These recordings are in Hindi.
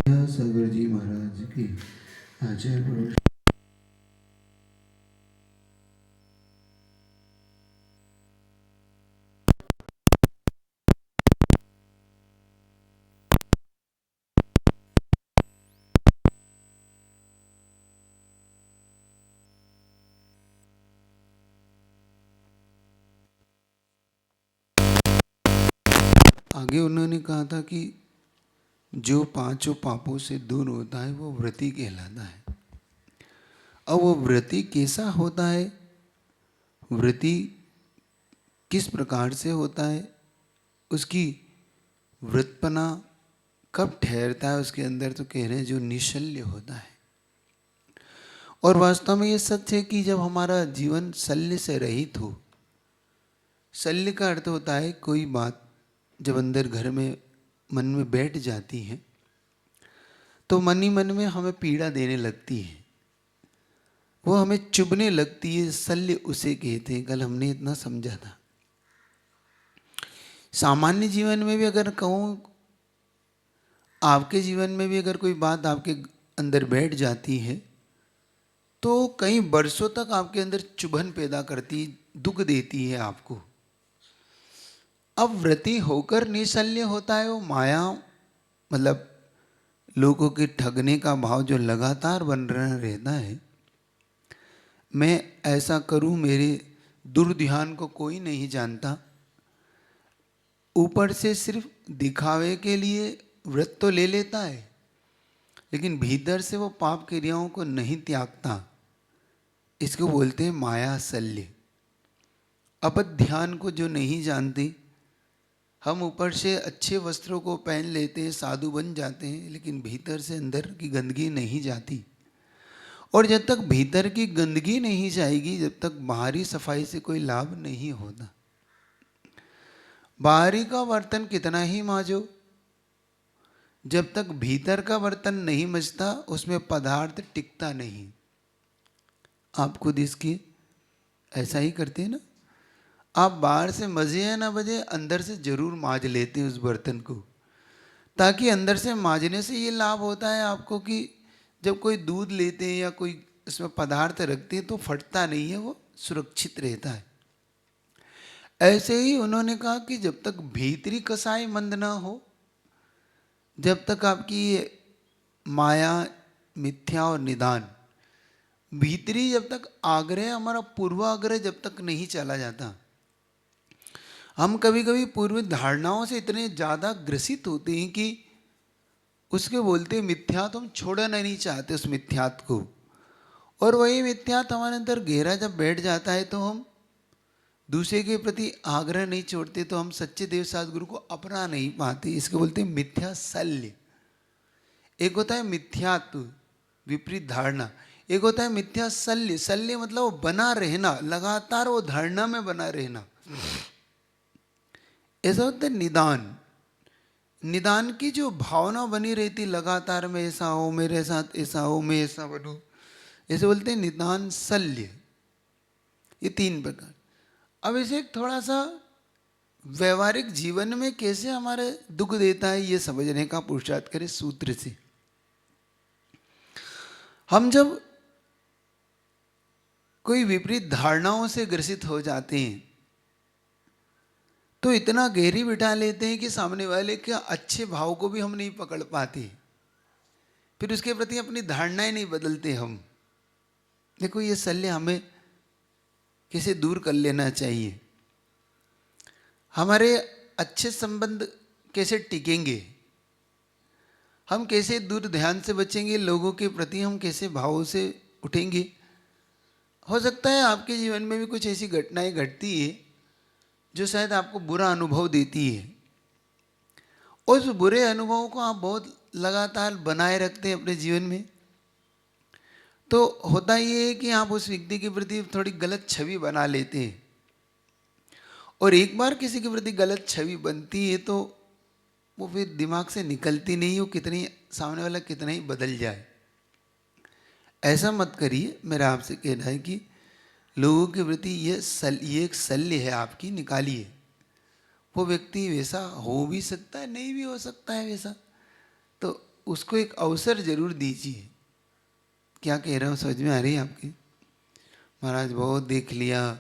सागर जी महाराज की आचार्य पुरुष। आगे उन्होंने कहा था कि जो पांचों पापों से दूर होता है वो व्रती कहलाता है। अब वो व्रती कैसा होता है, व्रती किस प्रकार से होता है, उसकी व्रतपना कब ठहरता है उसके अंदर, तो कह रहे हैं जो निशल्य होता है। और वास्तव में ये सच है कि जब हमारा जीवन शल्य से रहित हो, शल्य का अर्थ होता है कोई बात जब अंदर घर में मन में बैठ जाती है तो मन ही मन में हमें पीड़ा देने लगती है, वो हमें चुभने लगती है। शल्य उसे कहते हैं। कल हमने इतना समझा था। सामान्य जीवन में भी अगर कहूँ, आपके जीवन में भी अगर कोई बात आपके अंदर बैठ जाती है तो कई वर्षों तक आपके अंदर चुभन पैदा करती, दुख देती है आपको। अब व्रती होकर निशल्य होता है वो माया, मतलब लोगों के ठगने का भाव जो लगातार बन रहा रहता है। मैं ऐसा करूं, मेरे दुर्ध्यान को कोई नहीं जानता। ऊपर से सिर्फ दिखावे के लिए व्रत तो ले लेता है, लेकिन भीतर से वो पाप क्रियाओं को नहीं त्यागता। इसको बोलते हैं माया शल्य। अपध्यान को जो नहीं जानती, हम ऊपर से अच्छे वस्त्रों को पहन लेते हैं, साधु बन जाते हैं, लेकिन भीतर से अंदर की गंदगी नहीं जाती। और जब तक भीतर की गंदगी नहीं जाएगी, जब तक बाहरी सफाई से कोई लाभ नहीं होता। बाहरी का बर्तन कितना ही मांजो, जब तक भीतर का बर्तन नहीं मजता उसमें पदार्थ टिकता नहीं। आप खुद इसकी ऐसा ही करते हैं ना। आप बाहर से मजे या ना बजे, अंदर से जरूर मांज लेते हैं उस बर्तन को, ताकि अंदर से मांजने से ये लाभ होता है आपको कि जब कोई दूध लेते हैं या कोई इसमें पदार्थ रखते हैं तो फटता नहीं है, वो सुरक्षित रहता है। ऐसे ही उन्होंने कहा कि जब तक भीतरी कसाई मंद ना हो, जब तक आपकी माया, मिथ्या और निदान, भीतरी जब तक आग्रह, हमारा पूर्वाग्रह जब तक नहीं चला जाता। हम कभी कभी पूर्व धारणाओं से इतने ज़्यादा ग्रसित होते हैं कि उसके बोलते मिथ्या तो हम छोड़ना नहीं चाहते उस मिथ्यात को। और वही मिथ्यात हमारे अंदर गहरा जब बैठ जाता है तो हम दूसरे के प्रति आग्रह नहीं छोड़ते, तो हम सच्चे देव सद्गुरु को अपना नहीं पाते। इसको बोलते हैं मिथ्या शल्य। एक होता है मिथ्यात्व, विपरीत धारणा। एक होता है मिथ्या शल्य। शल्य मतलब वो बना रहना, लगातार वो धारणा में बना रहना। ऐसा होता है निदान। निदान की जो भावना बनी रहती लगातार, में ऐसा हो, मेरे साथ ऐसा हो, मैं ऐसा बनूं, ऐसे बोलते हैं निदान शल्य। ये तीन प्रकार। अब इसे थोड़ा सा व्यवहारिक जीवन में कैसे हमारे दुख देता है ये समझने का पुरुषार्थ करें सूत्र से। हम जब कोई विपरीत धारणाओं से ग्रसित हो जाते हैं तो इतना गहरी बिठा लेते हैं कि सामने वाले के अच्छे भाव को भी हम नहीं पकड़ पाते, फिर उसके प्रति अपनी धारणाएं नहीं बदलते हम। देखो ये शल्य हमें कैसे दूर कर लेना चाहिए। हमारे अच्छे संबंध कैसे टिकेंगे, हम कैसे दूर ध्यान से बचेंगे, लोगों के प्रति हम कैसे भावों से उठेंगे। हो सकता है आपके जीवन में भी कुछ ऐसी घटनाएं घटती है जो शायद आपको बुरा अनुभव देती है। उस बुरे अनुभवों को आप बहुत लगातार बनाए रखते हैं अपने जीवन में, तो होता ये है कि आप उस व्यक्ति के प्रति थोड़ी गलत छवि बना लेते हैं। और एक बार किसी के प्रति गलत छवि बनती है तो वो फिर दिमाग से निकलती नहीं हो, कितनी सामने वाला कितना ही बदल जाए। ऐसा मत करिए। मेरा आपसे कहना है कि लोगों के प्रति ये एक शल्य है आपकी, निकालिए। वो व्यक्ति वैसा हो भी सकता है, नहीं भी हो सकता है वैसा, तो उसको एक अवसर जरूर दीजिए। क्या कह रहा हूँ समझ में आ रही है आपकी? महाराज बहुत देख लिया,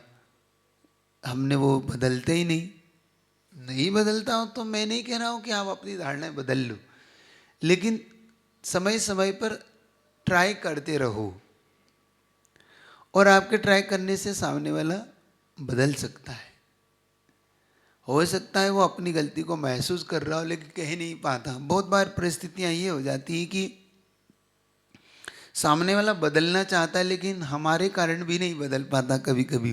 हमने वो बदलते ही नहीं बदलता हूँ तो मैं नहीं कह रहा हूँ कि आप अपनी धारणाएं बदल लो, लेकिन समय समय पर ट्राई करते रहो, और आपके ट्राई करने से सामने वाला बदल सकता है। हो सकता है वो अपनी गलती को महसूस कर रहा हो लेकिन कह नहीं पाता। बहुत बार परिस्थितियां ये हो जाती है कि सामने वाला बदलना चाहता है लेकिन हमारे कारण भी नहीं बदल पाता। कभी कभी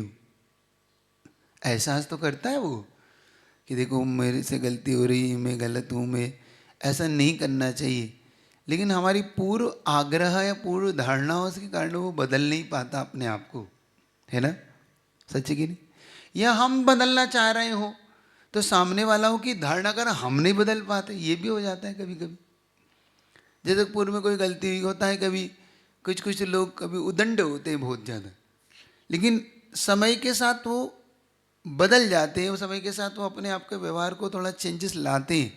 एहसास तो करता है वो कि देखो मेरे से गलती हो रही है, मैं गलत हूँ, मैं ऐसा नहीं करना चाहिए, लेकिन हमारी पूर्व आग्रह या पूर्व धारणाओं के कारण वो बदल नहीं पाता अपने आप को, है ना? सच है कि नहीं? या हम बदलना चाह रहे हो तो सामने वालों की धारणा कर हम नहीं बदल पाते, ये भी हो जाता है कभी कभी। जैसे पूर्व में कोई गलती हुई होता है, कभी कुछ लोग कभी उदंड होते हैं बहुत ज़्यादा, लेकिन समय के साथ वो बदल जाते हैं, वो समय के साथ वो अपने आप के व्यवहार को थोड़ा चेंजेस लाते हैं।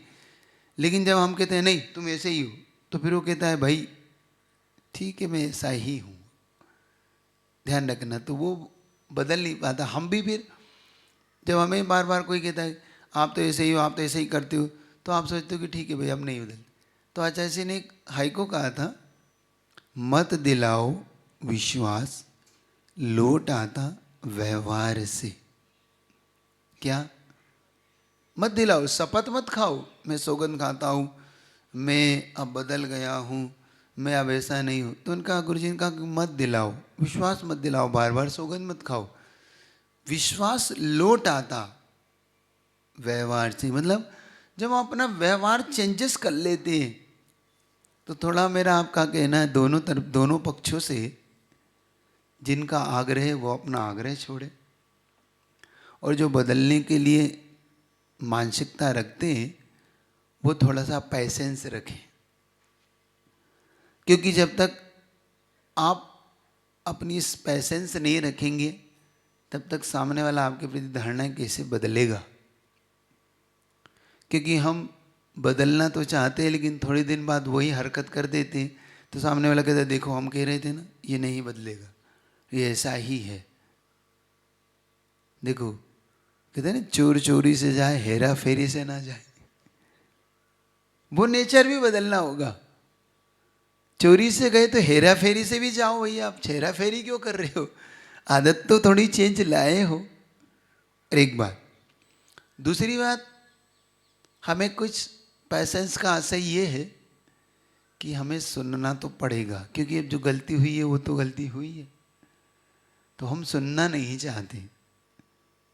लेकिन जब हम कहते हैं नहीं तुम ऐसे ही हो, तो फिर वो कहता है भाई ठीक है मैं ऐसा ही हूँ, ध्यान रखना, तो वो बदल नहीं पाता। हम भी फिर जब हमें बार बार कोई कहता है आप तो ऐसे ही हो, आप तो ऐसे ही करते हो, तो आप सोचते हो कि ठीक है भाई अब नहीं बदल। तो आचार्य ने एक हाइको कहा था, मत दिलाओ विश्वास, लोट आता व्यवहार से। क्या? मत दिलाओ, शपथ मत खाओ, मैं सौगंध खाता हूँ मैं अब बदल गया हूँ, मैं अब ऐसा नहीं हूँ। तो उनका गुरुजी ने कहा कि मत दिलाओ, विश्वास मत दिलाओ, बार बार सौगंध मत खाओ। विश्वास लोट आता व्यवहार से, मतलब जब हम अपना व्यवहार चेंजेस कर लेते हैं तो थोड़ा मेरा आपका कहना है दोनों तरफ, दोनों पक्षों से जिनका आग्रह है वो अपना आग्रह छोड़े, और जो बदलने के लिए मानसिकता रखते हैं वो थोड़ा सा पैसेंस रखें। क्योंकि जब तक आप अपनी इस पैसेंस नहीं रखेंगे तब तक सामने वाला आपके प्रति धारणा कैसे बदलेगा? क्योंकि हम बदलना तो चाहते हैं लेकिन थोड़े दिन बाद वही हरकत कर देते हैं, तो सामने वाला कहता है देखो हम कह रहे थे ना ये नहीं बदलेगा, ये ऐसा ही है। देखो कहते हैं ना चोर चोरी से जाए हेरा फेरी से ना जाए, वो नेचर भी बदलना होगा। चोरी से गए तो हेरा फेरी से भी जाओ भैया, आप हेरा फेरी क्यों कर रहे हो? आदत तो थोड़ी चेंज लाए हो। एक बात, दूसरी बात, हमें कुछ पैसेंस का आशय ये है कि हमें सुनना तो पड़ेगा, क्योंकि अब जो गलती हुई है वो तो गलती हुई है, तो हम सुनना नहीं चाहते।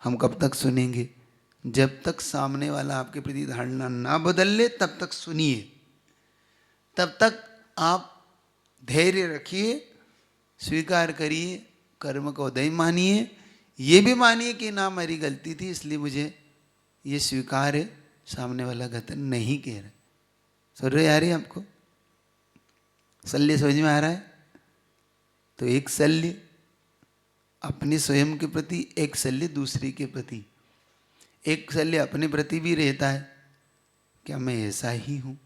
हम कब तक सुनेंगे? जब तक सामने वाला आपके प्रति धारणा ना बदल ले तब तक सुनिए, तब तक आप धैर्य रखिए, स्वीकार करिए, कर्म को उदय मानिए, ये भी मानिए कि ना मेरी गलती थी इसलिए मुझे ये स्वीकार है, सामने वाला गलत नहीं कह रहा। सुन रहे आ रही आपको? शल्य समझ में आ रहा है? तो एक शल्य अपने स्वयं के प्रति, एक शल्य दूसरे के प्रति। एक शल्य अपने प्रति भी रहता है, क्या मैं ऐसा ही हूँ?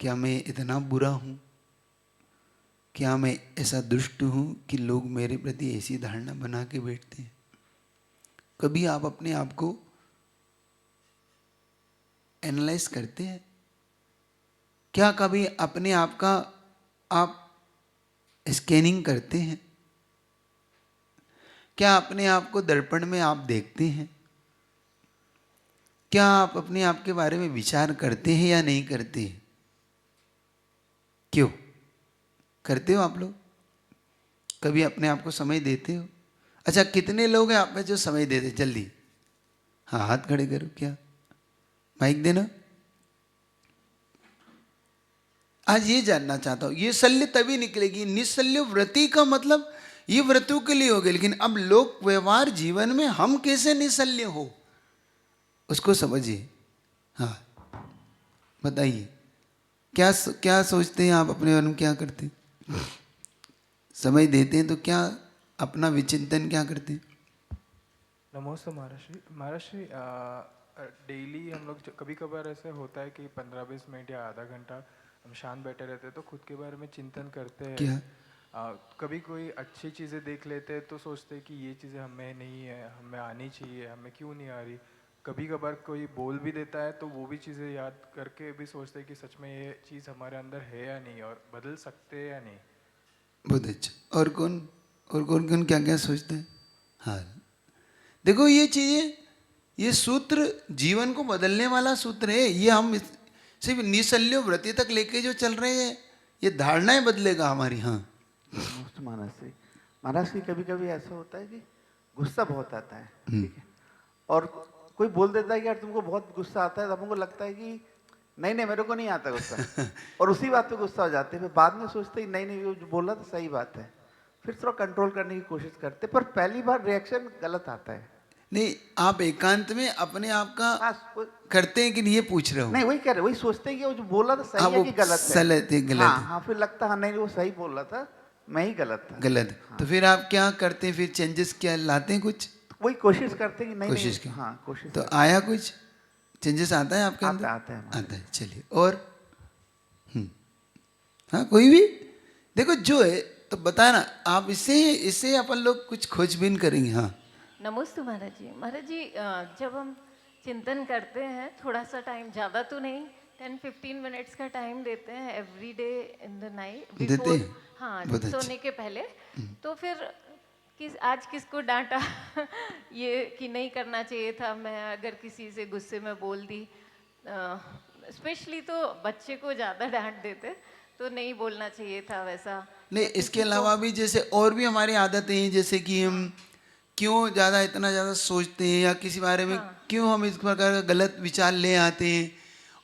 क्या मैं इतना बुरा हूँ? क्या मैं ऐसा दुष्ट हूँ कि लोग मेरे प्रति ऐसी धारणा बना के बैठते हैं? कभी आप अपने आप को एनालाइज करते हैं? क्या कभी अपने आप का आप स्कैनिंग करते हैं? क्या अपने आप को दर्पण में आप देखते हैं? क्या आप अपने आप के बारे में विचार करते हैं या नहीं करते? क्यों करते हो आप लोग? कभी अपने आप को समय देते हो? अच्छा, कितने लोग हैं आप में जो समय देते? जल्दी हाँ हाथ खड़े करो। क्या माइक देना। आज ये जानना चाहता हूं, ये शल्य तभी निकलेगी। निशल्य व्रति का मतलब ये व्रतों के लिए हो गए, लेकिन अब लोक व्यवहार जीवन में हम कैसे निशल्य हो उसको समझिए। हाँ बताइए, क्या क्या सोचते हैं आप अपने बारे में? क्या करते हैं? समय देते हैं तो क्या अपना विचिंतन क्या करते हैं? नमोस्तु महर्षि। महर्षि, डेली हम लोग कभी कभार ऐसे होता है कि 15-20 मिनट या आधा घंटा हम शांत बैठे रहते हैं तो खुद के बारे में चिंतन करते हैं। क्या? कभी कोई अच्छी चीज़ें देख लेते हैं तो सोचते हैं कि ये चीज़ें हमें नहीं है, हमें आनी चाहिए, हमें क्यों नहीं आ रही। कभी कभार कोई बोल भी देता है तो वो भी चीज़ें याद करके भी सोचते हैं कि सच में ये चीज़ हमारे अंदर है या नहीं और बदल सकते हैं या नहीं। बहुत अच्छा। और कौन कौन क्या क्या सोचते हैं? हाँ, देखो ये चीजें, ये सूत्र जीवन को बदलने वाला सूत्र है। ये हम सिर्फ निशल्य व्रति तक लेके जो चल रहे हैं, ये धारणाएं बदलेगा हमारी। हाँ नमस्ते महाराज जी कभी कभी ऐसा होता है कि गुस्सा बहुत आता है, ठीक है, और कोई बोल देता है कि यार तुमको बहुत गुस्सा आता है, तो हमको लगता है कि नहीं नहीं मेरे को नहीं आता गुस्सा, और उसी बात पे गुस्सा हो जाते हैं। फिर बाद में सोचते हैं नहीं नहीं वो जो बोल रहा था सही बात है, फिर थोड़ा कंट्रोल करने की कोशिश करते, पर पहली बार रिएक्शन गलत आता है। नहीं, आप एकांत में अपने आप का हाँ करते हैं कि नहीं, ये पूछ रहे हो? नहीं वही कह रहे, वही सोचते हैं कि वो जो बोल रहा था हाँ, सही है कि गलत है। गलत हाँ है। हाँ, फिर लगता है हाँ नहीं वो सही बोल रहा था, मैं ही गलत था। गलत। हाँ। तो फिर आप क्या करते हैं? फिर चेंजेस क्या लाते हैं? कुछ वही कोशिश करते हैं कि नहीं कोशिश नहीं की? हाँ कोशिश तो करते आया कुछ चेंजेस आता है आपके अंदर? आता है आता है। चलिए। और हाँ, कोई भी देखो जो है तो बताना आप। इससे अपन लोग कुछ खोजबीन करेंगे। हाँ नमस्ते महाराज जी। महाराज जी जब हम चिंतन करते हैं थोड़ा सा टाइम, ज़्यादा तो नहीं, 10-15 मिनट्स का टाइम देते हैं every day in the night देते बिफोर। हैं? हाँ, बहुत अच्छा। सोने के पहले। तो फिर आज किसको डांटा ये कि नहीं करना चाहिए था। मैं अगर किसी से गुस्से में बोल दी, स्पेशली तो बच्चे को ज़्यादा डांट देते, तो नहीं बोलना चाहिए था वैसा। नहीं, इसके अलावा भी जैसे और भी हमारी आदतें हैं, जैसे कि हम क्यों इतना ज़्यादा सोचते हैं, या किसी बारे में क्यों हम इस प्रकार का गलत विचार ले आते हैं।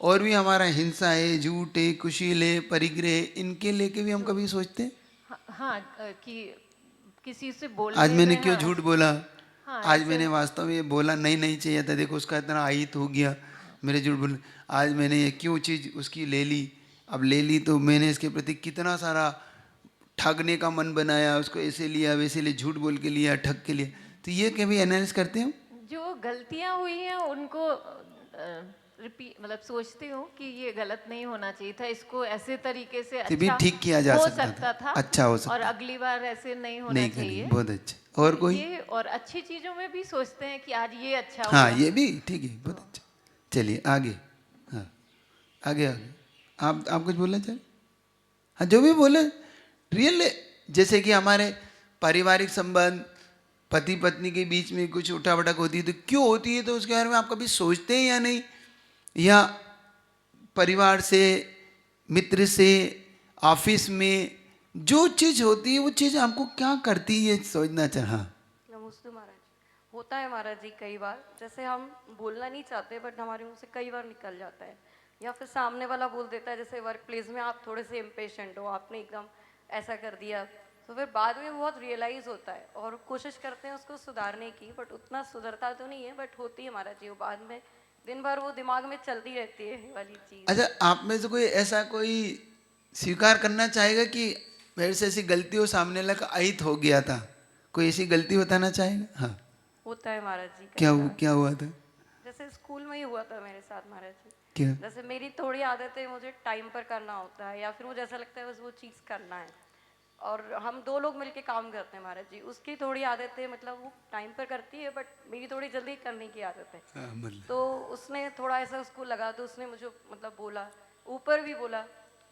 और भी हमारा हिंसा है, झूठ है, कुशील है, परिग्रह, इनके लेके भी हम कभी सोचते हैं? हाँ, कि किसी से बोलने आज मैंने में, क्यों हाँ, झूठ बोला, हाँ, आज ऐसे। मैंने वास्तव में ये बोला नहीं चाहिए था, देखो उसका इतना आहित हो गया मेरे झूठ बोलने। आज मैंने ये क्यों चीज़ उसकी ले ली, अब ले ली तो मैंने इसके प्रति कितना सारा ठगने का मन बनाया, उसको ऐसे लिया वैसे लिया, झूठ बोल के लिया, ठग के लिया। तो ये कभी एनालिसिस करते हो? जो गलतियां हुई हैं उनको रिपीट, मतलब सोचती हूँ कि ये गलत नहीं होना चाहिए था, इसको ऐसे तरीके से तो भी अच्छा ठीक किया जा हो सकता था, अच्छा हो सकता और अगली बार ऐसे नहीं होना नहीं चाहिए। करेंगे। बहुत अच्छा। और कोई? ये और अच्छी चीजों में भी सोचते हैं कि आज ये अच्छा हाँ, हुआ। ये भी ठीक है। बहुत अच्छा। चलिए आगे। हाँ, आगे आगे। आप कुछ बोलना चाहें? हाँ, जो भी बोले रियल। जैसे कि हमारे पारिवारिक संबंध, पति पत्नी के बीच में कुछ उठापटक होती है तो क्यों होती है, तो उसके बारे में आप कभी सोचते हैं या नहीं? या परिवार से, मित्र से, ऑफिस में जो चीज़ होती है वो चीज़ हमको क्या करती है, सोचना चाहा। नमस्ते महाराज जी। होता है महाराज जी कई बार, जैसे हम बोलना नहीं चाहते बट हमारे मुंह से कई बार निकल जाता है, या फिर सामने वाला बोल देता है, जैसे वर्क प्लेस में आप थोड़े से इम्पेशेंट हो, आपने एकदम ऐसा कर दिया, तो फिर बाद में बहुत रियलाइज़ होता है और कोशिश करते हैं उसको सुधारने की, बट उतना सुधरता तो नहीं है, बट होती है महाराज जी वो बाद में दिन भर वो दिमाग में चलती रहती है ये वाली चीज़। अच्छा, आप में से कोई ऐसा कोई स्वीकार करना चाहेगा कि मेरे से ऐसी गलती हो, सामने लगा अहित हो गया था, कोई ऐसी गलती बताना चाहेगा? हाँ, होता है महाराज जी। क्या हुआ था? जैसे स्कूल में ही हुआ था मेरे साथ महाराज जी। क्या? जैसे मेरी थोड़ी आदत है, मुझे टाइम पर करना होता है, या फिर मुझे ऐसा लगता है बस वो चीज़ करना है, और हम 2 लोग मिलके काम करते हैं महाराज जी। उसकी थोड़ी आदत है, मतलब वो टाइम पर करती है बट मेरी थोड़ी जल्दी करने की आदत है। तो उसने थोड़ा ऐसा उसको लगा, तो उसने मुझे मतलब बोला, ऊपर भी बोला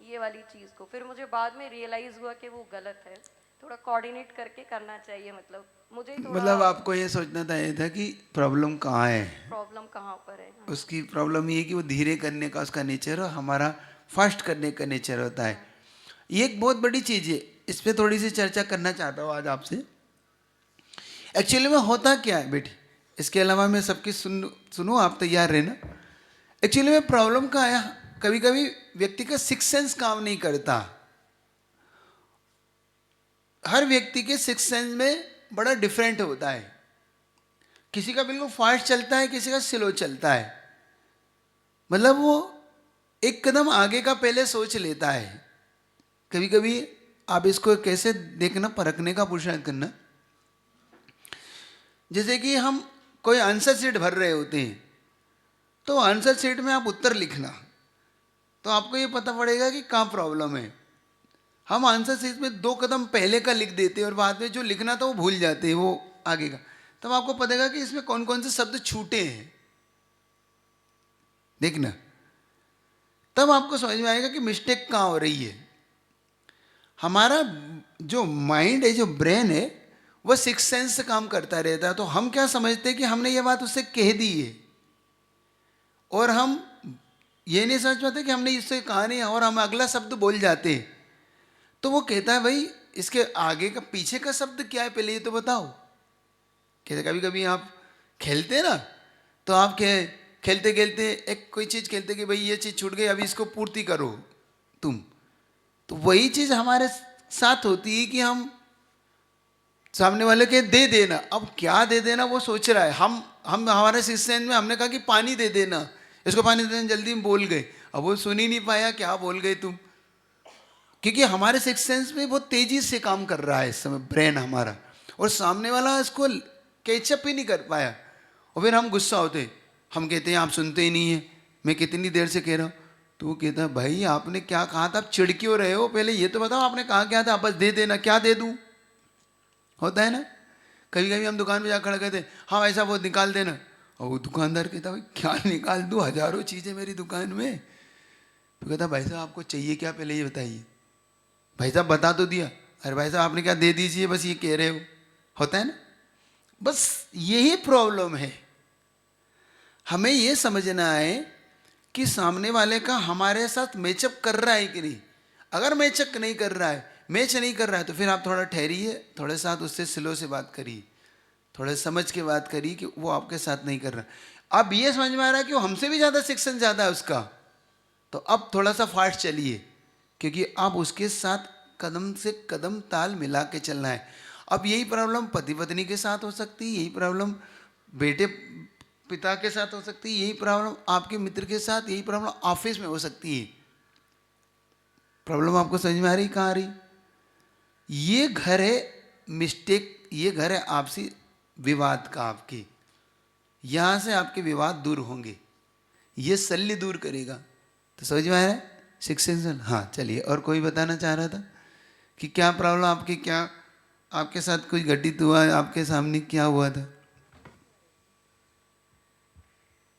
ये वाली चीज़ को, फिर मुझे बाद में रियलाइज़ हुआ कि वो गलत है, थोड़ा कोऑर्डिनेट करके करना चाहिए। मतलब मुझे थोड़ा मतलब आपको ये सोचना था, ये था कि प्रॉब्लम कहाँ है, प्रॉब्लम कहाँ पर है। उसकी प्रॉब्लम ये है कि वो धीरे करने का उसका नेचर है, हमारा फास्ट करने का नेचर होता है। ये एक बहुत बड़ी चीज़ है, इस पर थोड़ी सी चर्चा करना चाहता हूँ आज आपसे। एक्चुअली में होता क्या है बेटी, इसके अलावा मैं सबकी सुनूँ, आप तैयार रहना। एक्चुअली में प्रॉब्लम का है, कभी कभी व्यक्ति का सिक्स सेंस काम नहीं करता। हर व्यक्ति के सिक्स सेंस में बड़ा डिफरेंट होता है। किसी का बिल्कुल फास्ट चलता है, किसी का स्लो चलता है। मतलब वो एक कदम आगे का पहले सोच लेता है। कभी कभी आप इसको कैसे देखना, परखने का पुरुषार्थ करना। जैसे कि हम कोई आंसर शीट भर रहे होते हैं, तो आंसर शीट में आप उत्तर लिखना, तो आपको ये पता पड़ेगा कि कहाँ प्रॉब्लम है। हम आंसर शीट में 2 कदम पहले का लिख देते हैं और बाद में जो लिखना था वो भूल जाते हैं, वो आगे का। तब आपको पता कि इसमें कौन कौन से शब्द छूटे हैं, देखना। तब आपको समझ में आएगा कि मिस्टेक कहाँ हो रही है। हमारा जो माइंड है, जो ब्रेन है, वह सिक्स सेंस से काम करता रहता है। तो हम क्या समझते हैं कि हमने ये बात उससे कह दी है, और हम ये नहीं समझ पाते कि हमने इससे कहा नहीं, और हम अगला शब्द बोल जाते। तो वो कहता है भाई इसके आगे का पीछे का शब्द क्या है, पहले ये तो बताओ। कहते कभी कभी आप खेलते ना, तो आप खेलते खेलते एक कोई चीज़ खेलते कि भाई ये चीज़ छूट गई, अभी इसको पूर्ति करो तुम। तो वही चीज़ हमारे साथ होती है कि हम सामने वाले के दे देना, अब क्या दे देना वो सोच रहा है। हम हमारे सिस्टम में हमने कहा कि पानी दे देना, इसको पानी दे देना, जल्दी में बोल गए, अब वो सुन ही नहीं पाया क्या बोल गए तुम, क्योंकि हमारे सिक्स सेंस में बहुत तेजी से काम कर रहा है इस समय ब्रेन हमारा, और सामने वाला इसको कैचअप ही नहीं कर पाया। और फिर हम गुस्सा होते, हम कहते हैं आप सुनते ही नहीं है, मैं कितनी देर से कह रहा हूँ। तो वो कहता है भाई आपने क्या कहा था, आप चिढ़ क्यों रहे हो, पहले ये तो बताओ आपने कहा क्या था, बस दे देना, क्या दे दूँ। होता है ना, कभी कभी हम दुकान में जा खड़ा कहते हाँ ऐसा वो निकाल देना, और वो दुकानदार कहता भाई क्या निकाल दूँ, हजारों चीज़ें मेरी दुकान में। तो कहता भाई साहब आपको चाहिए क्या, पहले ये बताइए। भाई साहब बता तो दिया, अरे भाई साहब आपने क्या दे दीजिए, बस ये कह रहे हो। होता है ना, बस यही प्रॉब्लम है। हमें ये समझना है कि सामने वाले का हमारे साथ मैचअप कर रहा है कि नहीं। अगर मैचअप नहीं कर रहा है, मैच नहीं कर रहा है, तो फिर आप थोड़ा ठहरिए, थोड़े साथ उससे स्लो से बात करिए, थोड़े समझ के बात करिए कि वो आपके साथ नहीं कर रहा। अब ये समझ में आ रहा है कि वो हमसे भी ज़्यादा सेक्शन ज़्यादा है उसका, तो अब थोड़ा सा फास्ट चलिए, क्योंकि आप उसके साथ कदम से कदम ताल मिला के चलना है। अब यही प्रॉब्लम पति पत्नी के साथ हो सकती है, यही प्रॉब्लम बेटे पिता के साथ हो सकती है, यही प्रॉब्लम आपके मित्र के साथ, यही प्रॉब्लम ऑफिस में हो सकती है। प्रॉब्लम आपको समझ में आ रही कहाँ आ रही? ये घर है मिस्टेक, ये घर है आपसी विवाद का। आपके यहाँ से आपके विवाद दूर होंगे, ये शल्य दूर करेगा। तो समझ में आ रहा है सिक्स सेंस? हाँ चलिए, और कोई बताना चाह रहा था कि क्या प्रॉब्लम आपकी, क्या आपके साथ कुछ घटित हुआ, आपके सामने क्या हुआ था?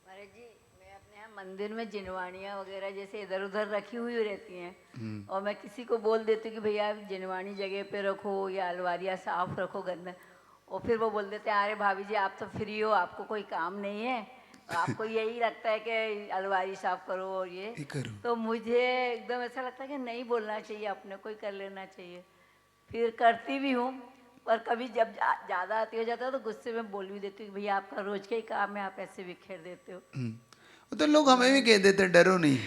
महाराज जी, मैं अपने यहाँ मंदिर में जिनवाणियाँ वगैरह जैसे इधर उधर रखी हुई रहती हैं, और मैं किसी को बोल देती हूँ कि भैया आप जिनवाणी जगह पे रखो या अलमारियाँ साफ रखो गंदा, और फिर वो बोल देते हैं अरे भाभी जी आप तो फ्री हो, आपको कोई काम नहीं है, आपको यही लगता है कि अलमारी साफ करो और ये करो। तो मुझे एकदम ऐसा लगता है कि नहीं बोलना चाहिए, अपने को ही कर लेना चाहिए। फिर करती भी हूँ, पर कभी जब ज़्यादा आती हो जाता है तो गुस्से में बोल भी देती हूँ भैया आपका रोज का ही काम है, आप ऐसे बिखेर देते हो। तो लोग हमें भी कह देते हैं डरो नहीं,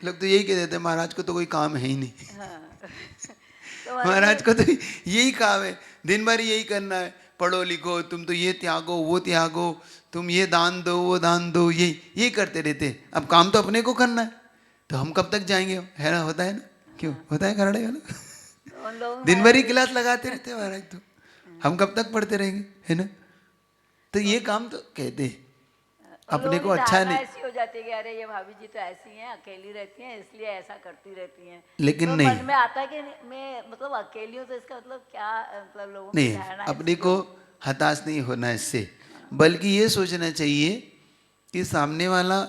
लोग तो यही कह देते हैं महाराज को तो कोई काम है ही नहीं। हाँ तो महाराज को तो यही काम है, दिन भर यही करना है, पढ़ो लिखो, तुम तो ये त्यागो वो त्यागो, तुम ये दान दो वो दान दो, यही करते रहते। अब काम तो अपने को करना है, तो हम कब तक जाएंगे, है ना? होता है ना, क्यों होता है खराड़े वाला? दिन भर ही क्लास लगाते रहते महाराज, तो हम कब तक पढ़ते रहेंगे, है ना? तो ये काम तो कहते हैं अपने को अच्छा नहीं। ऐसी हो जाती है कि अरे ये भाभी जी तो ऐसी हैं, अकेली रहती हैं इसलिए ऐसा करती रहती हैं, लेकिन तो नहीं, मन में आता है कि मैं मतलब अकेली हूँ तो इसका मतलब क्या, मतलब लोगों की नहीं, धारणा अपने को हताश नहीं होना इससे, बल्कि ये सोचना चाहिए कि सामने वाला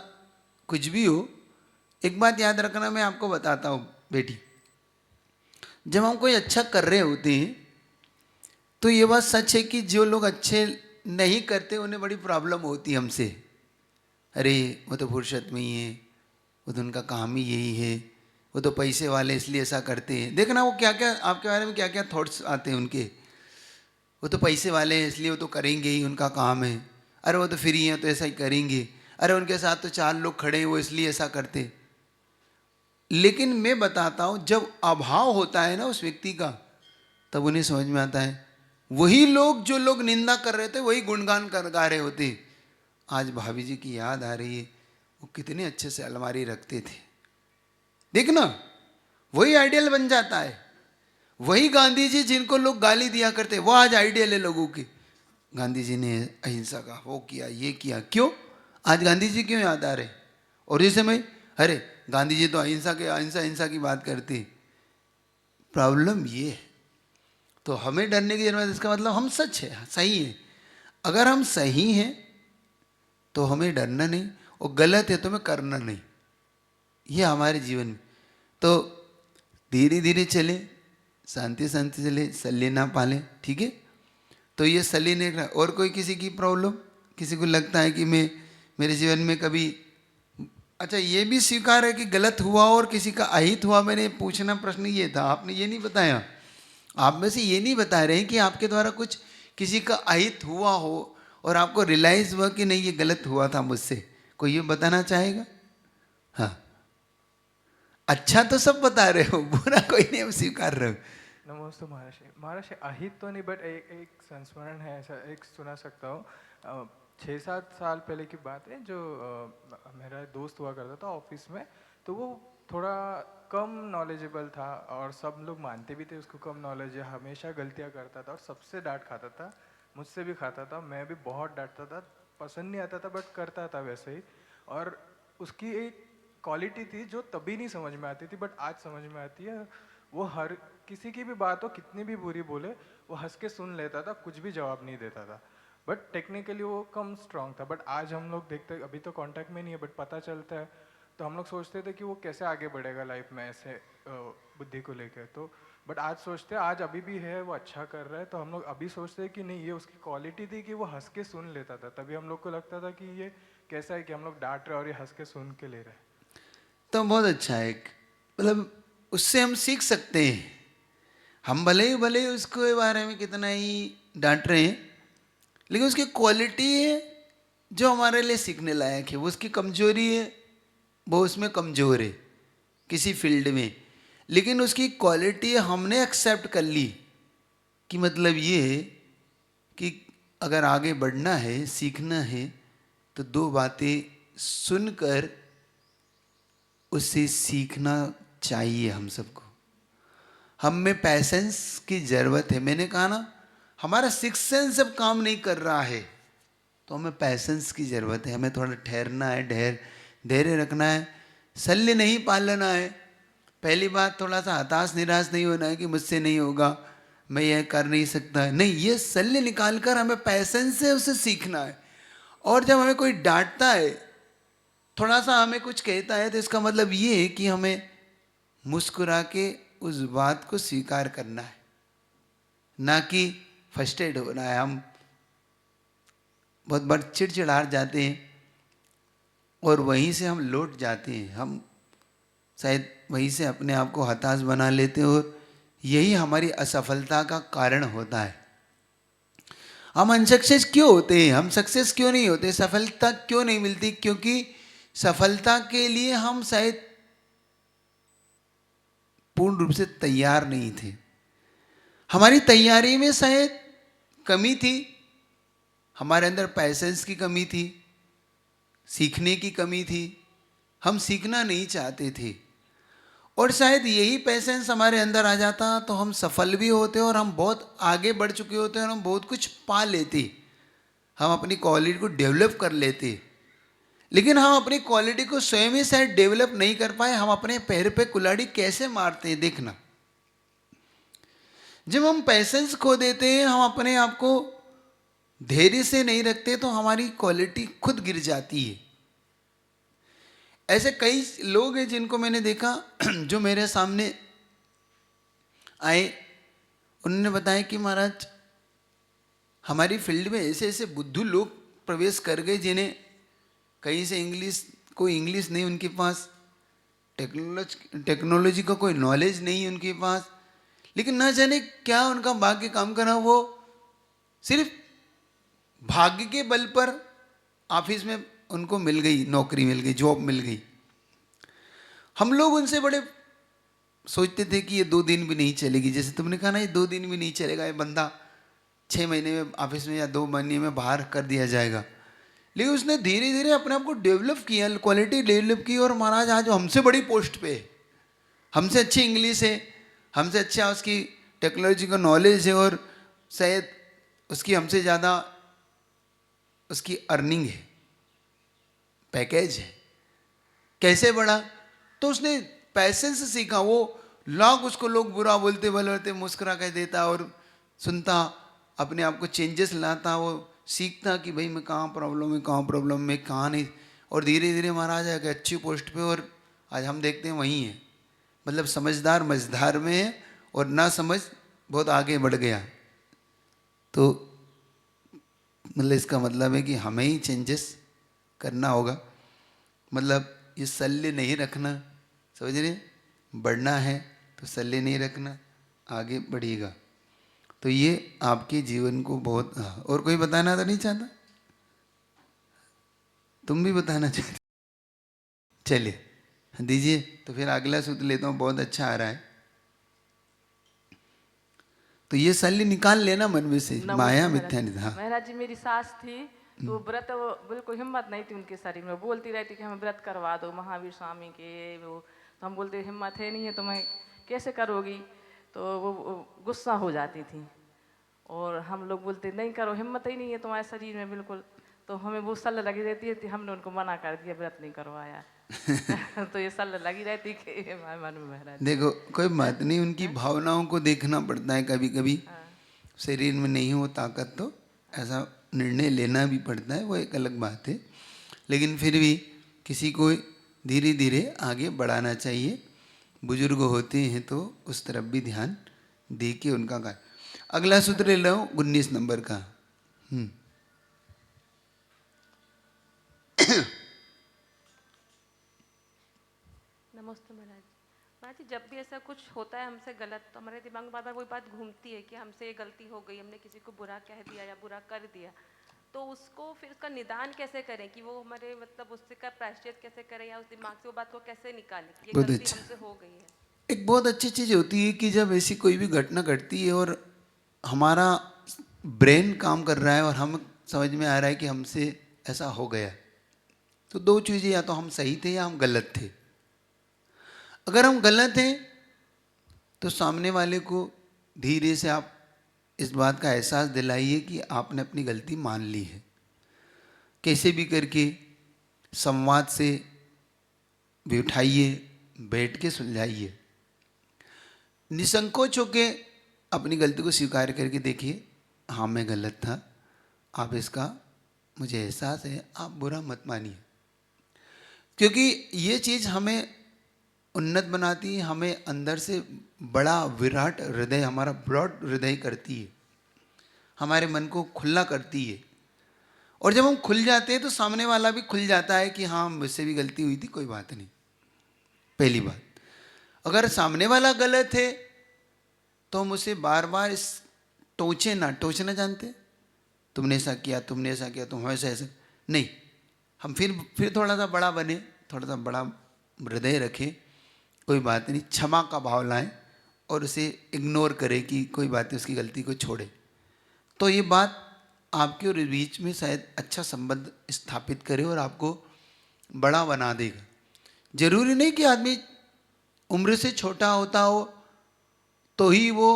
कुछ भी हो। एक बात याद रखना, मैं आपको बताता हूँ बेटी, जब हम कोई अच्छा कर रहे होते हैं तो ये बात सच है कि जो लोग अच्छे नहीं करते उन्हें बड़ी प्रॉब्लम होती है हमसे। अरे वो तो फुर्सत में ही है, वो तो उनका काम ही यही है, वो तो पैसे वाले इसलिए ऐसा करते हैं। देखना वो क्या क्या आपके बारे में क्या क्या थॉट्स आते हैं उनके, वो तो पैसे वाले हैं इसलिए वो तो करेंगे ही, उनका काम है। अरे वो तो फ्री हैं तो ऐसा ही करेंगे, अरे उनके साथ तो 4 लोग खड़े हैं वो इसलिए ऐसा करते। लेकिन मैं बताता हूँ जब अभाव होता है ना उस व्यक्ति का, तब उन्हें समझ में आता है वही लोग जो लोग निंदा कर रहे थे वही गुणगान कर गा रहे होते। आज भाभी जी की याद आ रही है, वो कितने अच्छे से अलमारी रखते थे, देखना वही आइडियल बन जाता है। वही गांधी जी जिनको लोग गाली दिया करते वो आज आइडियल है लोगों के। गांधी जी ने अहिंसा का वो किया, ये किया, क्यों आज गांधी जी क्यों याद आ रहे? और इस समय अरे गांधी जी तो अहिंसा की बात करते। प्रॉब्लम ये है। तो हमें डरने की जरूरत है, इसका मतलब हम सच है, सही है। अगर हम सही हैं तो हमें डरना नहीं, और गलत है तो हमें करना नहीं। ये हमारे जीवन में तो धीरे धीरे चले, शांति शांति चले, शल्य ना पाले, ठीक है। तो ये शल्य नहीं रखना। और कोई किसी की प्रॉब्लम, किसी को लगता है कि मेरे जीवन में कभी, अच्छा ये भी स्वीकार है कि गलत हुआ और किसी का अहित हुआ। मैंने पूछना प्रश्न ये था, आपने ये नहीं बताया, आप में से ये नहीं बता रहे हैं कि आपके द्वारा कुछ किसी का अहित हुआ हो और आपको रियलाइज हुआ कि नहीं ये गलत हुआ था मुझसे। कोई ये बताना चाहेगा? हाँ, अच्छा तो सब बता रहे हो, बुरा कोई नहीं, हम स्वीकार रहे हो। नमस्ते महाराज, अहित तो नहीं, बट एक संस्मरण है ऐसा, एक सुना सकता हूँ। 6-7 साल पहले की बात है, जो मेरा दोस्त हुआ करता था ऑफिस में, तो वो थोड़ा कम नॉलेजेबल था और सब लोग मानते भी थे उसको कम नॉलेज है। हमेशा गलतियाँ करता था और सबसे डांट खाता था, मुझसे भी खाता था, मैं भी बहुत डांटता था, पसंद नहीं आता था बट करता था वैसे ही। और उसकी एक क्वालिटी थी जो तभी नहीं समझ में आती थी बट आज समझ में आती है। वो हर किसी की भी बात हो, कितनी भी बुरी बोले, वो हंस के सुन लेता था, कुछ भी जवाब नहीं देता था। बट टेक्निकली वो कम स्ट्रांग था। बट आज हम लोग देखते, अभी तो कांटेक्ट में नहीं है बट पता चलता है, तो हम लोग सोचते थे कि वो कैसे आगे बढ़ेगा लाइफ में ऐसे बुद्धि को लेकर। तो बट आज सोचते हैं, आज अभी भी है, वो अच्छा कर रहा है, तो हम लोग अभी सोचते हैं कि नहीं, ये उसकी क्वालिटी थी कि वो हंस के सुन लेता था। तभी हम लोग को लगता था कि ये कैसा है कि हम लोग डांट रहे और ये हंस के सुन के ले रहे हैं। तो बहुत अच्छा है, मतलब उससे हम सीख सकते हैं। हम भले ही उसके बारे में कितना ही डांट रहे हैं, लेकिन उसकी क्वालिटी है जो हमारे लिए सीखने लायक है। वो उसकी कमजोरी है, वो उसमें कमज़ोर है किसी फील्ड में, लेकिन उसकी क्वालिटी हमने एक्सेप्ट कर ली कि मतलब ये है कि अगर आगे बढ़ना है, सीखना है, तो 2 बातें सुनकर उससे सीखना चाहिए हम सबको। हम में पैसेंस की ज़रूरत है। मैंने कहा ना, हमारा सिक्स सेंस अब काम नहीं कर रहा है, तो हमें पैसेंस की ज़रूरत है। हमें थोड़ा ठहरना है, धैर्य रखना है, शल्य नहीं पालना है। पहली बात, थोड़ा सा हताश निराश नहीं होना है कि मुझसे नहीं होगा, मैं यह कर नहीं सकता। नहीं, ये शल्य निकाल कर हमें पैसेंस से उसे सीखना है। और जब हमें कोई डांटता है, थोड़ा सा हमें कुछ कहता है, तो इसका मतलब ये है कि हमें मुस्कुरा के उस बात को स्वीकार करना है, ना कि फ्रस्ट्रेट होना है। हम बहुत बार चिड़चिड़ा जाते हैं और वहीं से हम लौट जाते हैं। हम शायद वहीं से अपने आप को हताश बना लेते हैं और यही हमारी असफलता का कारण होता है। हम अनसक्सेस क्यों होते हैं? हम सक्सेस क्यों नहीं होते? सफलता क्यों नहीं मिलती? क्योंकि सफलता के लिए हम शायद पूर्ण रूप से तैयार नहीं थे। हमारी तैयारी में शायद कमी थी, हमारे अंदर पैसेंस की कमी थी, सीखने की कमी थी। हम सीखना नहीं चाहते थे, और शायद यही पैसेंस हमारे अंदर आ जाता तो हम सफल भी होते और हम बहुत आगे बढ़ चुके होते और हम बहुत कुछ पा लेते, हम अपनी क्वालिटी को डेवलप कर लेते। लेकिन हम अपनी क्वालिटी को स्वयं ही शायद डेवलप नहीं कर पाए। हम अपने पैर पे कुल्हाड़ी कैसे मारते हैं देखना। जब हम पैसेंस खो देते हैं, हम अपने आप को धैर्य से नहीं रखते, तो हमारी क्वालिटी खुद गिर जाती है। ऐसे कई लोग हैं जिनको मैंने देखा, जो मेरे सामने आए, उन्होंने बताया कि महाराज हमारी फील्ड में ऐसे ऐसे बुद्धू लोग प्रवेश कर गए, जिन्हें कहीं से कोई इंग्लिश नहीं उनके पास, टेक्नोलॉजी का कोई नॉलेज नहीं उनके पास, लेकिन ना जाने क्या उनका भाग्य काम करा, वो सिर्फ भाग्य के बल पर ऑफिस में उनको मिल गई, नौकरी मिल गई, जॉब मिल गई। हम लोग उनसे बड़े सोचते थे कि ये 2 दिन भी नहीं चलेगी, जैसे तुमने कहा ना, ये 2 दिन भी नहीं चलेगा, ये बंदा 6 महीने में ऑफिस में या 2 महीने में बाहर कर दिया जाएगा। लेकिन उसने धीरे धीरे अपने आप को डेवलप किया, क्वालिटी डेवलप की, और महाराज आज हमसे बड़ी पोस्ट पे है, हमसे अच्छी इंग्लिश है, हमसे अच्छा उसकी टेक्नोलॉजी का नॉलेज है, और शायद उसकी हमसे ज़्यादा उसकी अर्निंग है, पैकेज है। कैसे बढ़ा? तो उसने पैसेंस सीखा। वो उसको लोग बुरा बोलते बोलते मुस्कुरा कर देता और सुनता, अपने आप को चेंजेस लाता, वो सीखता कि भाई मैं कहाँ प्रॉब्लम है कहाँ नहीं, और धीरे धीरे महाराज एक अच्छी पोस्ट पे, और आज हम देखते हैं वहीं है। मतलब समझदार मझधार में है और ना समझ बहुत आगे बढ़ गया। तो मतलब इसका मतलब है कि हमें ही चेंजेस करना होगा। मतलब ये शल्य नहीं रखना, समझ रहे? बढ़ना है तो शल्य नहीं रखना, आगे बढ़िएगा। तो ये आपके जीवन को बहुत, और कोई बताना तो नहीं चाहता? तुम भी बताना चाहते? चलिए दीजिए। तो फिर अगला सूत्र लेता हूँ, बहुत अच्छा आ रहा है। तो ये शल्य निकाल लेना मन में से, माया मिथ्या निधि। हाँ महाराज जी, मेरी सास थी तो व्रत, वो बिल्कुल हिम्मत नहीं थी उनके शरीर में, बोलती रहती कि हमें व्रत करवा दो महावीर स्वामी के वो। तो हम बोलते हिम्मत है नहीं है तो मैं कैसे करोगी? तो वो गुस्सा हो जाती थी और हम लोग बोलते नहीं करो, हिम्मत ही नहीं है तुम्हारे शरीर में बिल्कुल। तो हमें वो सल लगी रहती है, हमने उनको मना कर दिया, व्रत नहीं करवाया। तो ये सल लगी रहती कि मन में महाराज। देखो कोई बात नहीं, उनकी भावनाओं को देखना पड़ता है कभी कभी। शरीर में नहीं हो ताकत तो ऐसा निर्णय लेना भी पड़ता है, वो एक अलग बात है। लेकिन फिर भी किसी को धीरे धीरे आगे बढ़ाना चाहिए। बुजुर्ग होते हैं तो उस तरफ भी ध्यान दे के उनका कार्य। अगला सूत्र ले लो 19 नंबर का। नमस्ते महाराज। महाराज जी, जब भी ऐसा कुछ होता है हमसे गलत तो हमारे दिमाग में बार बार वही बात घूमती है कि हमसे ये गलती हो गई, हमने किसी को बुरा कह दिया या बुरा कर दिया। तो उसको फिर उसका निदान कैसे करें कि वो हमारे मतलब उससे का प्रायश्चित कैसे करें, या उस दिमाग से वो बात को कैसे निकालें कि ये गलती हमसे हो गई है? एक बहुत अच्छी चीज़ होती है कि जब ऐसी कोई भी घटना घटती है और हमारा ब्रेन काम कर रहा है और हम समझ में आ रहा है कि हमसे ऐसा हो गया, तो दो चीज़ें, या तो हम सही थे या हम गलत थे। अगर हम गलत हैं तो सामने वाले को धीरे से आप इस बात का एहसास दिलाइए कि आपने अपनी गलती मान ली है। कैसे भी करके संवाद से बिठाइए, बैठ के सुलझाइए। निसंकोच होके अपनी गलती को स्वीकार करके देखिए, हाँ मैं गलत था, आप इसका मुझे एहसास है, आप बुरा मत मानिए। क्योंकि ये चीज़ हमें उन्नत बनाती है, हमें अंदर से बड़ा विराट हृदय, हमारा ब्रॉड हृदय करती है, हमारे मन को खुला करती है। और जब हम खुल जाते हैं तो सामने वाला भी खुल जाता है कि हाँ मुझसे भी गलती हुई थी, कोई बात नहीं। पहली बात, अगर सामने वाला गलत है तो हम उसे बार बार इस टोचना जानते, तुमने ऐसा किया, तुमने ऐसा किया, तुम ऐसा ऐसा नहीं। हम फिर थोड़ा सा बड़ा बने, थोड़ा सा बड़ा हृदय रखें, कोई बात नहीं, क्षमा का भाव लाएं और उसे इग्नोर करें कि कोई बात नहीं, उसकी गलती को छोड़े। तो ये बात आपके और बीच में शायद अच्छा संबंध स्थापित करे और आपको बड़ा बना देगा। जरूरी नहीं कि आदमी उम्र से छोटा होता हो तो ही वो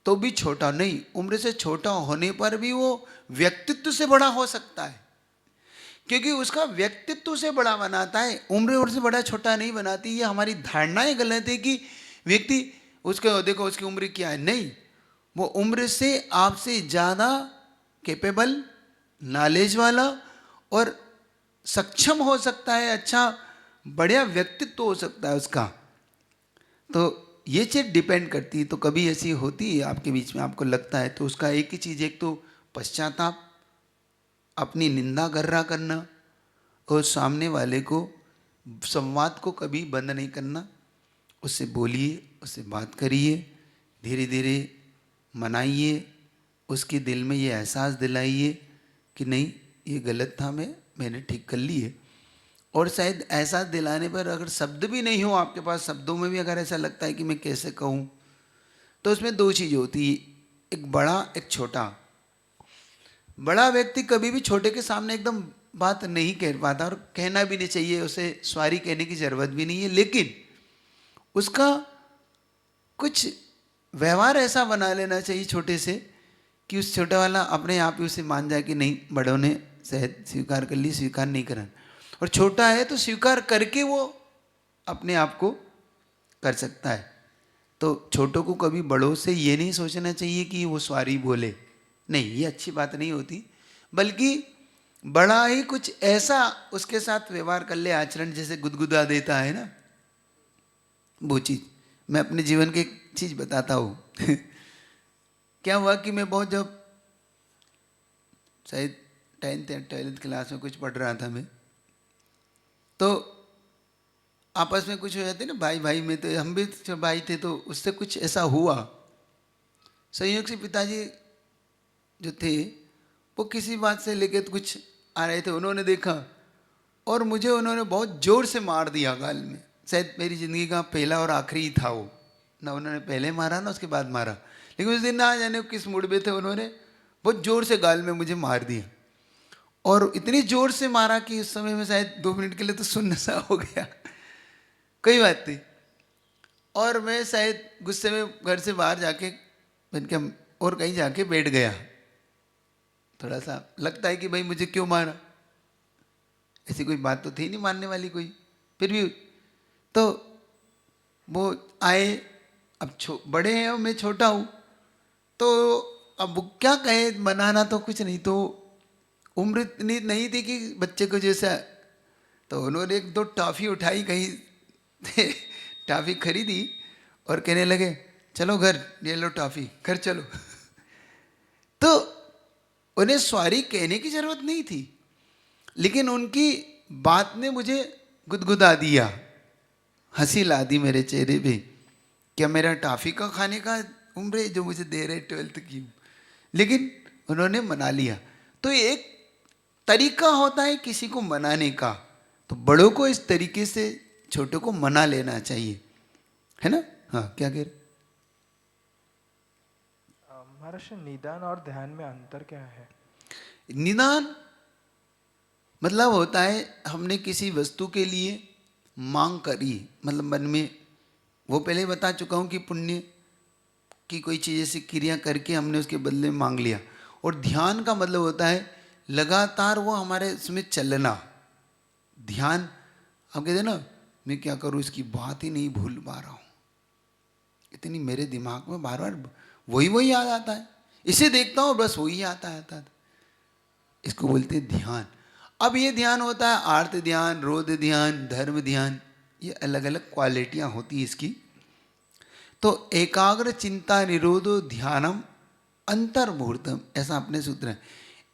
तो भी छोटा नहीं, उम्र से छोटा होने पर भी वो व्यक्तित्व से बड़ा हो सकता है, क्योंकि उसका व्यक्तित्व से बड़ा बनाता है, उम्र और से बड़ा छोटा नहीं बनाती। ये हमारी धारणाएं गलत है कि व्यक्ति उसके देखो उसकी उम्र क्या है, नहीं, वो उम्र से आपसे ज़्यादा कैपेबल, नॉलेज वाला और सक्षम हो सकता है, अच्छा बढ़िया व्यक्तित्व हो सकता है उसका। तो ये चीज़ डिपेंड करती है। तो कभी ऐसी होती है आपके बीच में, आपको लगता है, तो उसका एक ही चीज़, एक तो पश्चाताप, अपनी निंदा गर्रा करना, और सामने वाले को संवाद को कभी बंद नहीं करना। उससे बोलिए, उससे बात करिए, धीरे धीरे मनाइए, उसके दिल में ये एहसास दिलाइए कि नहीं ये गलत था, मैंने ठीक कर ली है। और शायद एहसास दिलाने पर अगर शब्द भी नहीं हो आपके पास, शब्दों में भी अगर ऐसा लगता है कि मैं कैसे कहूँ, तो उसमें दो चीज़ होती है, एक बड़ा एक छोटा। बड़ा व्यक्ति कभी भी छोटे के सामने एकदम बात नहीं कह पाता, और कहना भी नहीं चाहिए, उसे सॉरी कहने की ज़रूरत भी नहीं है, लेकिन उसका कुछ व्यवहार ऐसा बना लेना चाहिए छोटे से कि उस छोटा वाला अपने आप ही उसे मान जाए कि नहीं, बड़ों ने शायद स्वीकार कर ली, स्वीकार नहीं करा। और छोटा है तो स्वीकार करके वो अपने आप को कर सकता है। तो छोटों को कभी बड़ों से ये नहीं सोचना चाहिए कि वो सॉरी बोले, नहीं, ये अच्छी बात नहीं होती, बल्कि बड़ा ही कुछ ऐसा उसके साथ व्यवहार कर ले, आचरण जैसे गुदगुदा देता है ना, वो चीज़। मैं अपने जीवन की एक चीज़ बताता हूँ। क्या हुआ कि मैं बहुत, जब शायद 10th या 12th क्लास में कुछ पढ़ रहा था मैं, तो आपस में कुछ हो जाते ना भाई भाई में, तो हम भी जब भाई थे तो उससे कुछ ऐसा हुआ। संयोग से पिताजी जो थे वो किसी बात से लेके तो कुछ आ रहे थे, उन्होंने देखा और मुझे उन्होंने बहुत जोर से मार दिया गाल में। शायद मेरी ज़िंदगी का पहला और आखिरी था वो, ना उन्होंने पहले मारा ना उसके बाद मारा, लेकिन उस दिन ना जाने किस मूड में थे, उन्होंने बहुत जोर से गाल में मुझे मार दिया। और इतनी जोर से मारा कि उस समय में शायद 2 मिनट के लिए तो सुन्न सा हो गया, कोई बात नहीं। और मैं शायद गुस्से में घर से बाहर जाके और कहीं जाके बैठ गया। थोड़ा सा लगता है कि भाई मुझे क्यों मारा, ऐसी कोई बात तो थी नहीं मारने वाली कोई, फिर भी तो वो आए। अब बड़े हैं और मैं छोटा हूँ, तो अब वो क्या कहे, मनाना तो कुछ नहीं, तो उम्र इतनी नहीं थी कि बच्चे को जैसा, तो उन्होंने 1-2 टॉफ़ी उठाई कहीं टॉफ़ी खरीदी और कहने लगे चलो घर, ये लो टॉफ़ी, घर चलो। तो उन्हें सॉरी कहने की ज़रूरत नहीं थी, लेकिन उनकी बात ने मुझे गुदगुदा दिया, हंसी ला दी मेरे चेहरे पे। क्या मेरा टॉफ़ी का खाने का उम्र है जो मुझे दे रहे 12th की, लेकिन उन्होंने मना लिया। तो एक तरीका होता है किसी को मनाने का, तो बड़ों को इस तरीके से छोटों को मना लेना चाहिए, है ना। हाँ, क्या कह रहे? महाराष्ट्र, निदान और ध्यान में अंतर क्या है? निदान मतलब होता है हमने किसी वस्तु के लिए मांग करी, मतलब मन में, वो पहले बता चुका हूँ कि पुण्य की कोई चीज़ ऐसी क्रिया करके हमने उसके बदले में मांग लिया। और ध्यान का मतलब होता है लगातार वो हमारे इसमें चलना। ध्यान हम कहते हैं ना, मैं क्या करूँ इसकी बात ही नहीं भूल पा रहा हूँ, इतनी मेरे दिमाग में बार बार वही याद आता है, इसे देखता हूँ बस वही आता है, इसको बोलते हैं ध्यान। अब ये ध्यान होता है आर्त ध्यान, रोध ध्यान, धर्म ध्यान, ये अलग अलग क्वालिटियाँ होती हैं इसकी। तो एकाग्र चिंता निरोधो ध्यानम अंतर्मुहूर्तम, ऐसा अपने सूत्र है।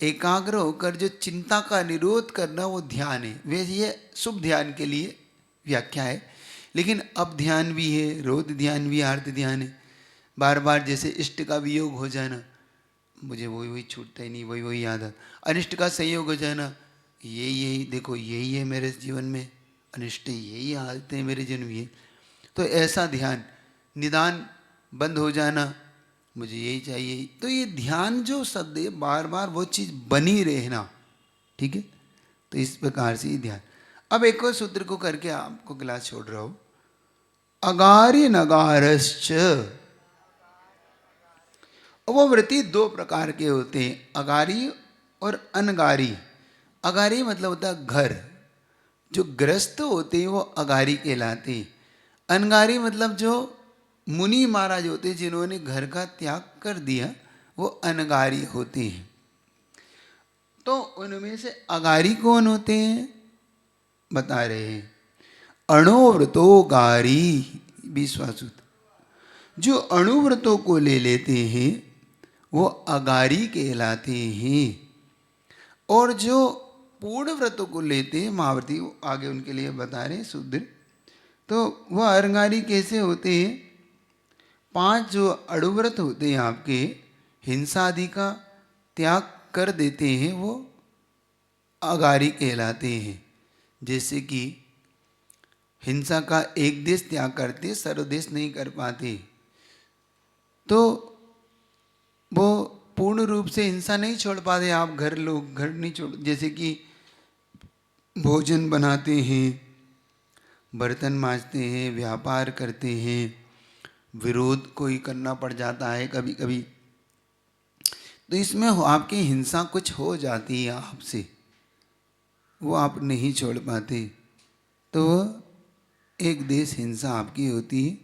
एकाग्र होकर जो चिंता का निरोध करना वो ध्यान है। वैसे ये शुभ ध्यान के लिए व्याख्या है, लेकिन अब ध्यान भी है, रोध ध्यान भी, आर्त ध्यान है। बार बार जैसे इष्ट का वियोग हो जाना, मुझे वही छूटता ही नहीं, वही याद आता। अनिष्ट का संयोग हो जाना, यही देखो यही है मेरे जीवन में, अनिष्ट यही हालतें हैं मेरे जीवन में। तो ऐसा ध्यान, निदान बंद हो जाना, मुझे यही चाहिए। तो ये ध्यान जो शब्द है, बार बार वो चीज़ बनी रहना, ठीक है। तो इस प्रकार से ही ध्यान। अब एक और सूत्र को करके आपको क्लास छोड़ रहा हूँ। अगारी नगारश्च, वो वृत्ति 2 प्रकार के होते हैं, अगारी और अनगारी। अगारी मतलब होता है घर, जो ग्रस्त होते हैं वो अगारी कहलाते हैं। अनगारी मतलब जो मुनि महाराज होते हैं जिन्होंने घर का त्याग कर दिया, वो अनगारी होते हैं। तो उनमें से अगारी कौन होते हैं बता रहे हैं। अणुव्रतो गारी, विश्वासुत, जो अणुव्रतों को ले लेते हैं वो अगारी कहलाते हैं। और जो पूर्ण व्रतों को लेते हैं, महाव्रती, आगे उनके लिए बता रहे हैं शूद्र, तो वह अरंगारी कैसे होते हैं। 5 जो अणुव्रत होते हैं आपके, हिंसा आदि का त्याग कर देते हैं, वो अगारी कहलाते हैं। जैसे कि हिंसा का एक देश त्याग करते, सर्वदेश नहीं कर पाते, तो वो पूर्ण रूप से हिंसा नहीं छोड़ पाते। आप घर नहीं छोड़, जैसे कि भोजन बनाते हैं, बर्तन मांजते हैं, व्यापार करते हैं, विरोध कोई करना पड़ जाता है कभी कभी, तो इसमें आपकी हिंसा कुछ हो जाती है आपसे, वो आप नहीं छोड़ पाते, तो एक देश हिंसा आपकी होती है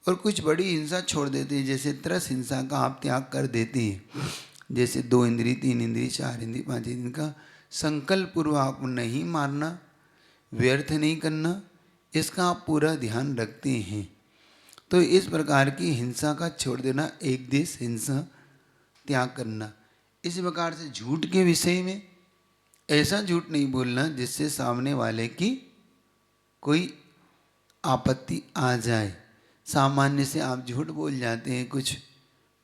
और कुछ बड़ी हिंसा छोड़ देते हैं। जैसे त्रस हिंसा का आप त्याग कर देते हैं, जैसे 2 इंद्री, 3 इंद्री, 4 इंद्री, 5 इंद्री का संकल्प पूर्वक आप नहीं मारना, व्यर्थ नहीं करना, इसका आप पूरा ध्यान रखते हैं। तो इस प्रकार की हिंसा का छोड़ देना, एक देश हिंसा त्याग करना। इस प्रकार से झूठ के विषय में ऐसा झूठ नहीं बोलना जिससे सामने वाले की कोई आपत्ति आ जाए। सामान्य से आप झूठ बोल जाते हैं कुछ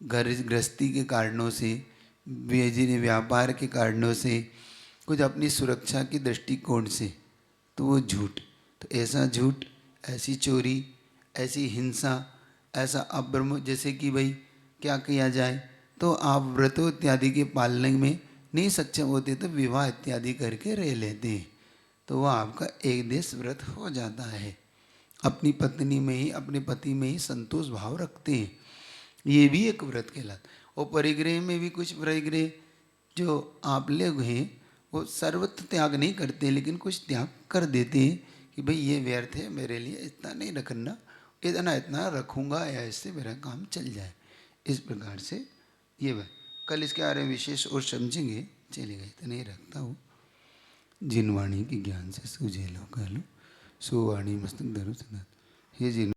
घर गृहस्थी के कारणों से, व्यापार के कारणों से, कुछ अपनी सुरक्षा की दृष्टिकोण से, तो वो झूठ। तो ऐसा झूठ, ऐसी चोरी, ऐसी हिंसा, ऐसा अब्रह्म, जैसे कि भाई क्या किया जाए, तो आप व्रतों इत्यादि के पालने में नहीं सक्षम होते तो विवाह इत्यादि करके रह लेते हैं, तो वह आपका एक देश व्रत हो जाता है। अपनी पत्नी में ही, अपने पति में ही संतोष भाव रखते हैं, ये भी एक व्रत कहलाता। और परिग्रह में भी कुछ परिग्रह जो आप लोग हैं वो सर्वत्र त्याग नहीं करते, लेकिन कुछ त्याग कर देते हैं कि भाई ये व्यर्थ है, मेरे लिए इतना नहीं रखना, इतना इतना रखूँगा या इससे मेरा काम चल जाए। इस प्रकार से ये बात कल इसके बारे में विशेष और समझेंगे। चलेगा, इतना ही रखता हूँ। जिन वाणी के ज्ञान से सूझे लो कह लो, सो वाणी मस्तक धरो सदा। हे जिन